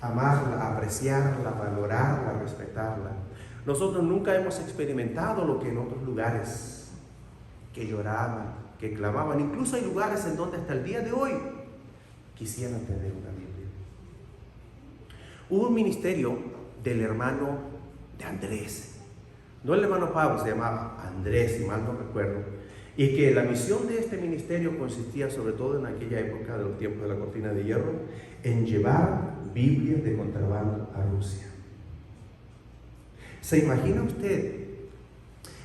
amarla, apreciarla, valorarla, respetarla. Nosotros nunca hemos experimentado lo que en otros lugares, que lloraban, que clamaban. Incluso hay lugares en donde hasta el día de hoy quisieran tener una Biblia. Hubo un ministerio del hermano de Andrés, no el hermano Pablo, se llamaba Andrés, si mal no recuerdo, y que la misión de este ministerio consistía, sobre todo en aquella época de los tiempos de la cortina de hierro, en llevar Biblias de contrabando a Rusia. ¿Se imagina usted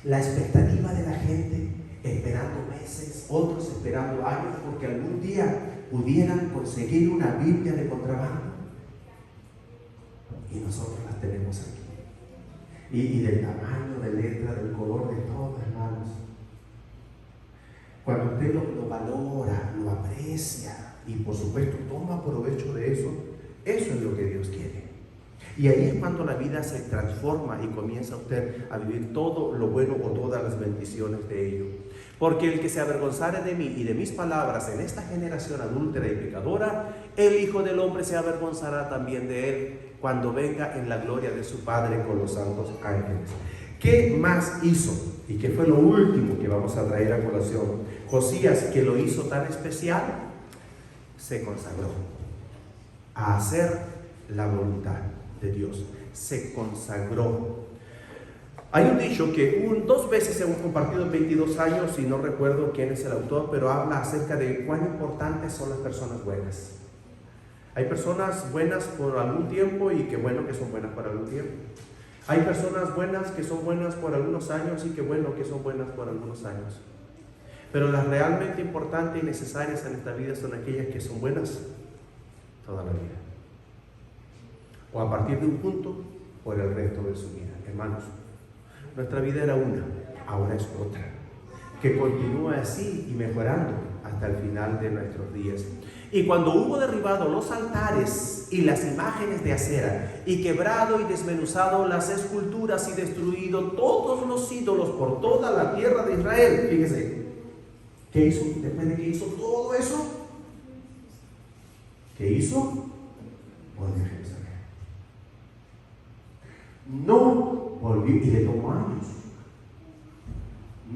la expectativa de la gente, esperando meses, otros esperando años, porque algún día pudieran conseguir una Biblia de contrabando? Y nosotros las tenemos aquí. Y del tamaño, de letra, del color, de todo, hermanos. Cuando usted lo valora, lo aprecia y por supuesto toma provecho de eso, eso es lo que Dios quiere. Y ahí es cuando la vida se transforma y comienza usted a vivir todo lo bueno o todas las bendiciones de ello. Porque el que se avergonzare de mí y de mis palabras en esta generación adúltera y pecadora, el Hijo del Hombre se avergonzará también de él cuando venga en la gloria de su Padre con los santos ángeles. ¿Qué más hizo? ¿Y qué fue lo último que vamos a traer a colación? Josías, que lo hizo tan especial, se consagró a hacer la voluntad de Dios. Se consagró. Hay un dicho que dos veces hemos compartido en 22 años, y no recuerdo quién es el autor, pero habla acerca de cuán importantes son las personas buenas. Hay personas buenas por algún tiempo y qué bueno que son buenas por algún tiempo. Hay personas buenas que son buenas por algunos años y qué bueno que son buenas por algunos años. Pero las realmente importantes y necesarias en esta vida son aquellas que son buenas toda la vida. O a partir de un punto, por el resto de su vida. Hermanos, nuestra vida era una, ahora es otra, que continúa así y mejorando hasta el final de nuestros días. Y cuando hubo derribado los altares y las imágenes de acera, y quebrado y desmenuzado las esculturas y destruido todos los ídolos por toda la tierra de Israel, fíjese, ¿qué hizo? Después de que hizo todo eso, ¿qué hizo? Volvió a Jerusalén. No volvió, y le tomó años.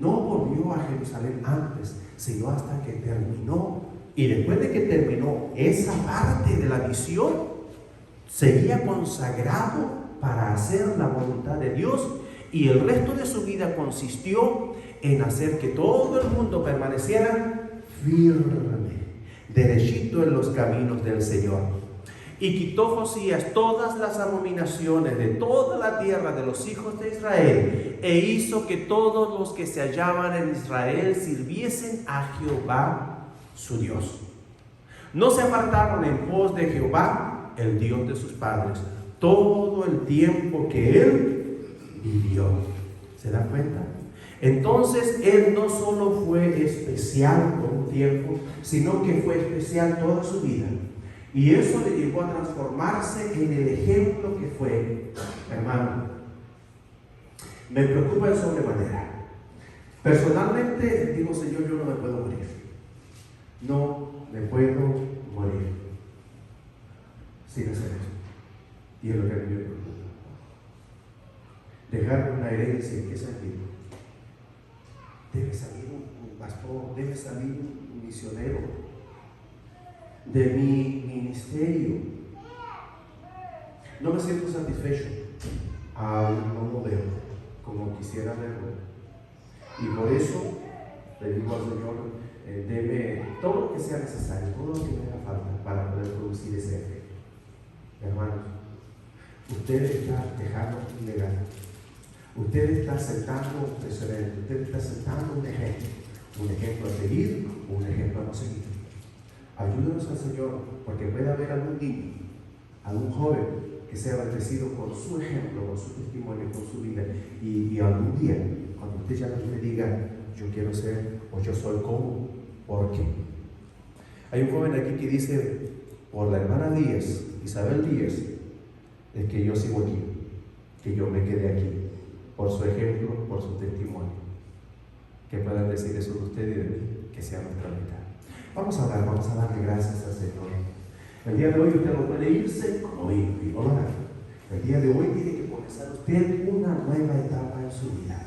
No volvió a Jerusalén antes, sino hasta que terminó Y después de que terminó esa parte de la misión, seguía consagrado para hacer la voluntad de Dios, y el resto de su vida consistió en hacer que todo el mundo permaneciera firme, derechito en los caminos del Señor. Y quitó Josías todas las abominaciones de toda la tierra de los hijos de Israel, e hizo que todos los que se hallaban en Israel sirviesen a Jehová su Dios. No se apartaron en pos de Jehová, el Dios de sus padres, todo el tiempo que él vivió. ¿Se dan cuenta? Entonces él no solo fue especial por un tiempo, sino que fue especial toda su vida. Y eso le llevó a transformarse en el ejemplo que fue. Hermano, me preocupa de sobremanera. Personalmente digo, Señor, yo no me puedo morir. No me puedo morir sin hacer eso. Y es lo que a mí me preocupa. Dejar una herencia, ¿en qué sentido? Debe salir un pastor, debe salir un misionero de mi ministerio. No me siento satisfecho, aún no lo veo como quisiera verlo, y por eso le digo al Señor, deme todo lo que sea necesario, todo lo que me haga falta para poder producir ese efecto. Hermanos, usted está dejando un legado, usted está sentando un precedente, usted está sentando un ejemplo a seguir o un ejemplo a no seguir. Ayúdanos al Señor, porque puede haber algún niño, algún joven que sea bendecido por su ejemplo, por su testimonio, por su vida, y algún día, cuando usted ya no le diga, yo quiero ser, o yo soy como, ¿por qué? Hay un joven aquí que dice, por la hermana Díaz, Isabel Díaz, es que yo sigo aquí, que yo me quedé aquí, por su ejemplo, por su testimonio. Que puedan decir eso de usted y de mí, que sea nuestra mitad. Vamos a orar, vamos a darle gracias al Señor. El día de hoy usted no puede irse como orar. El día de hoy tiene que comenzar usted una nueva etapa en su vida.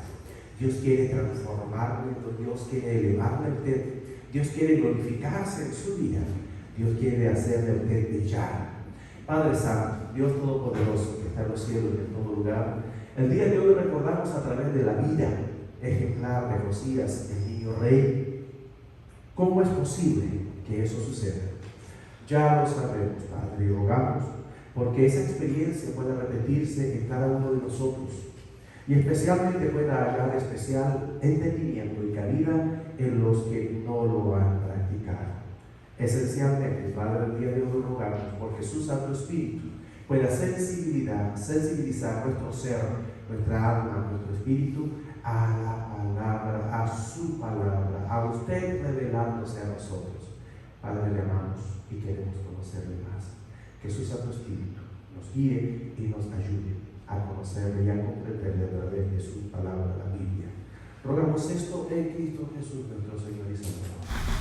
Dios quiere transformarle, Dios quiere elevarle a usted, Dios quiere glorificarse en su vida, Dios quiere hacerle a usted brillar. Padre Santo, Dios Todopoderoso, que está en los cielos y en todo lugar, el día de hoy recordamos a través de la vida ejemplar de Josías, el niño rey. ¿Cómo es posible que eso suceda? Ya lo sabemos, Padre, y rogamos porque esa experiencia pueda repetirse en cada uno de nosotros, y especialmente pueda hallar especial entendimiento y cabida en los que no lo han practicado. Esencialmente, Padre, el día de hoy rogamos porque su Santo Espíritu pueda sensibilizar nuestro ser, nuestra alma, nuestro espíritu a la palabra, a su palabra, a usted revelándose a nosotros. Padre, le amamos y queremos conocerle más. Que su Santo Espíritu nos guíe y nos ayude a conocerle y a comprenderle a través de su palabra, la Biblia. Rogamos esto en Cristo Jesús, nuestro Señor y Salvador.